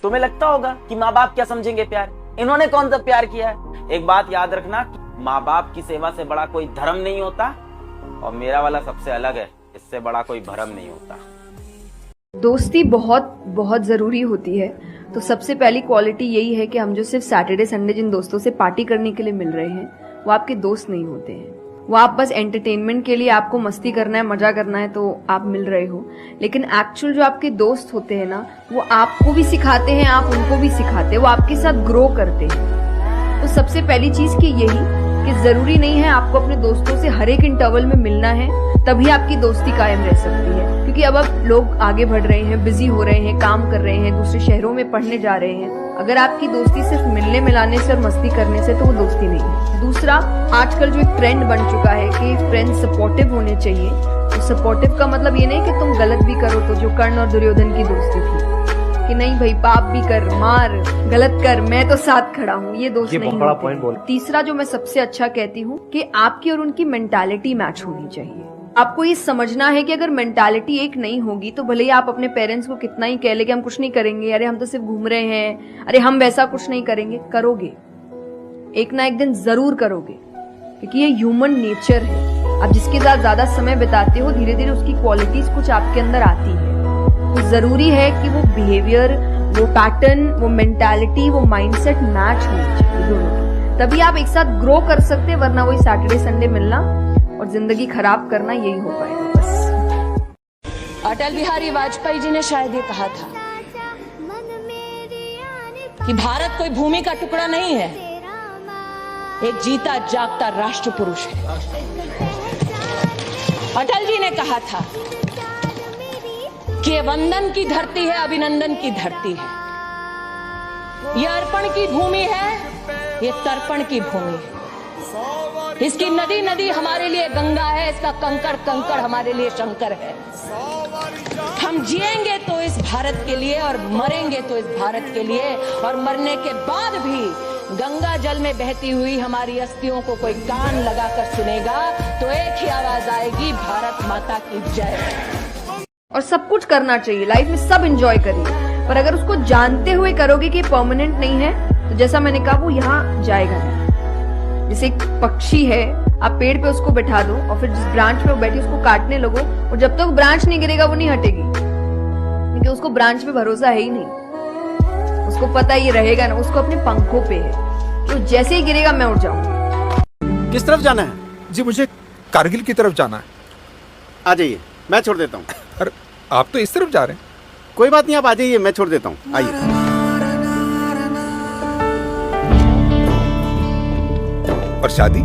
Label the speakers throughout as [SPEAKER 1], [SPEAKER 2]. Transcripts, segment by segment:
[SPEAKER 1] तुम्हें लगता होगा कि माँ बाप क्या समझेंगे प्यार, इन्होंने कौन सा प्यार किया है। एक बात याद रखना, माँ बाप की सेवा से बड़ा कोई धर्म नहीं होता, और मेरा वाला सबसे अलग है, इससे बड़ा कोई भरम नहीं होता।
[SPEAKER 2] दोस्ती बहुत बहुत ज़रूरी होती है। तो सबसे पहली क्वालिटी यही है कि हम जो सिर्फ सैटरडे संडे जिन दोस्तों से पार्टी करने के लिए मिल रहे हैं वो आपके दोस्त नहीं होते हैं। वो आप बस एंटरटेनमेंट के लिए, आपको मस्ती करना है, मजा करना है तो आप मिल रहे हो, लेकिन एक्चुअल जो आपके दोस्त होते हैं ना, वो आपको भी सिखाते हैं, आप उनको भी सिखाते हैं, वो आपके साथ ग्रो करते हैं। तो सबसे पहली चीज की यही कि जरूरी नहीं है आपको अपने दोस्तों से हर एक इंटरवल में मिलना है तभी आपकी दोस्ती कायम रह सकती है, क्योंकि अब लोग आगे बढ़ रहे हैं, बिजी हो रहे हैं, काम कर रहे हैं, दूसरे शहरों में पढ़ने जा रहे हैं। अगर आपकी दोस्ती सिर्फ मिलने मिलाने से और मस्ती करने से, तो वो दोस्ती नहीं है। दूसरा, आजकल जो एक ट्रेंड बन चुका है कि फ्रेंड्स सपोर्टिव होने चाहिए। तो सपोर्टिव का मतलब ये नहीं कि तुम गलत भी करो, तो जो कर्ण और दुर्योधन की दोस्ती थी कि नहीं भाई पाप भी कर, मार, गलत कर, मैं तो साथ खड़ा हूँ, ये दोस्त नहीं होते। तीसरा जो मैं सबसे अच्छा कहती हूँ कि आपकी और उनकी मेंटालिटी मैच होनी चाहिए। आपको ये समझना है कि अगर मेंटालिटी एक नहीं होगी तो भले ही आप अपने पेरेंट्स को कितना ही कह ले कि हम कुछ नहीं करेंगे, अरे हम तो सिर्फ घूम रहे हैं, अरे हम वैसा कुछ नहीं करेंगे, करोगे एक ना एक दिन जरूर करोगे, क्योंकि ये ह्यूमन नेचर है। आप जिसके साथ ज्यादा समय बिताते हो धीरे धीरे उसकी क्वालिटीज कुछ आपके अंदर आती है। तो जरूरी है कि वो बिहेवियर, वो पैटर्न, वो मेंटालिटी, वो माइंडसेट मैच होनी चाहिए दोनों की, तभी आप एक साथ ग्रो कर सकते हैं। वरना वही सैटरडे संडे मिलना और जिंदगी खराब करना, यही हो पाएगा बस।
[SPEAKER 3] अटल बिहारी वाजपेयी जी ने शायद ये कहा था कि भारत कोई भूमि का टुकड़ा नहीं है, एक जीता जागता राष्ट्र पुरुष है। अटल जी ने कहा था कि ये वंदन की धरती है, अभिनंदन की धरती है, ये अर्पण की भूमि है, ये तर्पण की भूमि है। इसकी नदी नदी हमारे लिए गंगा है, इसका कंकड़ कंकड़ हमारे लिए शंकर है। हम जिएंगे तो इस भारत के लिए और मरेंगे तो इस भारत के लिए, और मरने के बाद भी गंगा जल में बहती हुई हमारी अस्थियों को कोई कान लगाकर सुनेगा तो एक ही आवाज आएगी, भारत माता की जय।
[SPEAKER 2] और सब कुछ करना चाहिए लाइफ में, सब एंजॉय करिए, पर अगर उसको जानते हुए करोगे कि परमानेंट नहीं है, तो जैसा मैंने कहा वो यहाँ जाएगा नहीं। जैसे एक पक्षी है, आप पेड़ पे उसको बैठा दो और फिर जिस ब्रांच पे वो बैठी उसको काटने लगो, और जब तक ब्रांच नहीं गिरेगा वो नहीं हटेगी, क्योंकि उसको ब्रांच पे भरोसा है ही नहीं। उसको पता ये रहेगा ना, उसको अपने पंखों पे है, तो जैसे ही गिरेगा मैं उठ जाऊंगा।
[SPEAKER 4] किस तरफ जाना है?
[SPEAKER 5] जी मुझे कारगिल की तरफ जाना है।
[SPEAKER 4] आ जाइए, मैं छोड़ देता हूँ।
[SPEAKER 5] अरे आप तो इस तरफ जा रहे हैं।
[SPEAKER 4] कोई बात नहीं, आप आ जाइए, मैं छोड़ देता हूँ, आइए।
[SPEAKER 5] और शादी?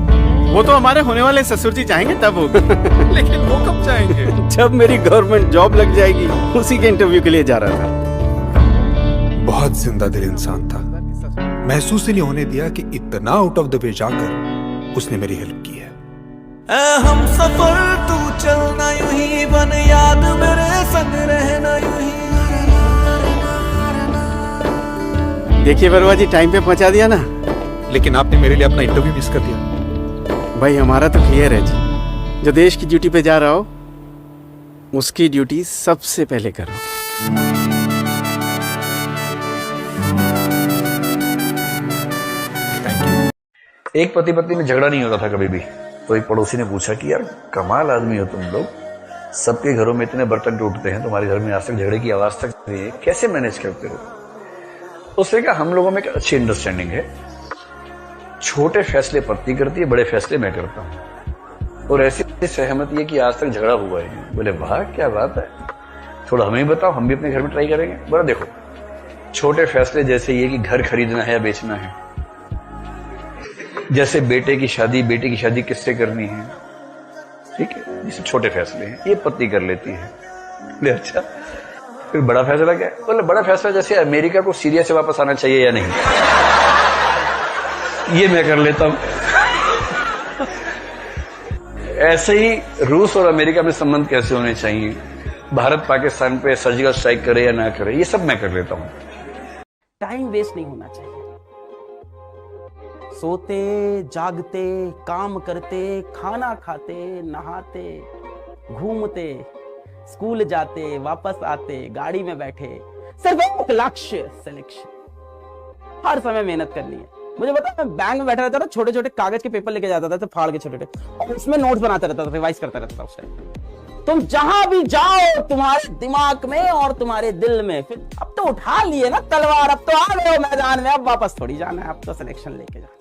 [SPEAKER 4] वो तो हमारे होने वाले ससुर जी चाहेंगे तब होगी।
[SPEAKER 5] लेकिन वो कब जाएंगे?
[SPEAKER 4] जब मेरी गवर्नमेंट जॉब लग जाएगी, उसी के इंटरव्यू के लिए जा रहा था।
[SPEAKER 5] बहुत जिंदा दिल इंसान था, महसूस ही नहीं होने दिया कि इतना आउट ऑफ द वे जाकर उसने मेरी हेल्प की है।
[SPEAKER 6] हम सफर तू चलना यूं ही, बन याद मेरे संग रहना यूं ही।
[SPEAKER 4] देखिए बरुआ जी, टाइम पे पहुंचा दिया ना।
[SPEAKER 5] लेकिन आपने मेरे लिए अपना इंटरव्यू मिस कर दिया।
[SPEAKER 4] भाई हमारा तो क्लियर है जी, जो देश की ड्यूटी पे जा रहा हो उसकी ड्यूटी सबसे पहले करो।
[SPEAKER 7] एक पति पत्नी में झगड़ा नहीं होता था कभी भी, तो एक पड़ोसी ने पूछा कि यार कमाल आदमी हो तुम लोग, सबके घरों में इतने बर्तन टूटते हैं, तुम्हारे घर में आज तक झगड़े की आवाज तक नहीं है, कैसे मैनेज करते हो? उसने कहा हम लोगों में एक अच्छी अंडरस्टैंडिंग है, छोटे फैसले पत्नी करती है, बड़े फैसले मैं करता हूँ, और ऐसी सहमति है कि आज तक झगड़ा हुआ ही नहीं। बोले वाह क्या बात है, थोड़ा हमें भी बताओ, हम भी अपने घर में ट्राई करेंगे। बोला देखो, छोटे फैसले जैसे ये कि घर खरीदना है या बेचना है, जैसे बेटे की शादी किससे करनी है, ठीक है, ये सब छोटे फैसले हैं, ये पत्नी कर लेती है। बोले अच्छा, फिर बड़ा फैसला क्या है? बोले बड़ा फैसला जैसे अमेरिका को सीरिया से वापस आना चाहिए या नहीं, ये मैं कर लेता हूं। ऐसे ही रूस और अमेरिका में संबंध कैसे होने चाहिए, भारत पाकिस्तान पे सर्जिकल स्ट्राइक करे या ना करे, ये सब मैं कर लेता हूं।
[SPEAKER 1] टाइम वेस्ट नहीं होना चाहिए। सोते जागते, काम करते, खाना खाते, नहाते, घूमते, स्कूल जाते, वापस आते, गाड़ी में बैठे, सिर्फ एक लक्ष्य, सिलेक्शन। हर समय मेहनत करनी है। मुझे पता है, मैं बैंक में बैठा रहता था, छोटे छोटे कागज के पेपर लेके जाता था, तो फाड़ के छोटे और उसमें नोट्स बनाता रहता था, रिवाइज करता रहता था उस टाइम। तुम जहां भी जाओ तुम्हारे दिमाग में और तुम्हारे दिल में, फिर अब तो उठा लिए ना तलवार, अब तो आ गए हो मैदान में, अब वापस थोड़ी जाना है, अब तो सिलेक्शन लेके जाना।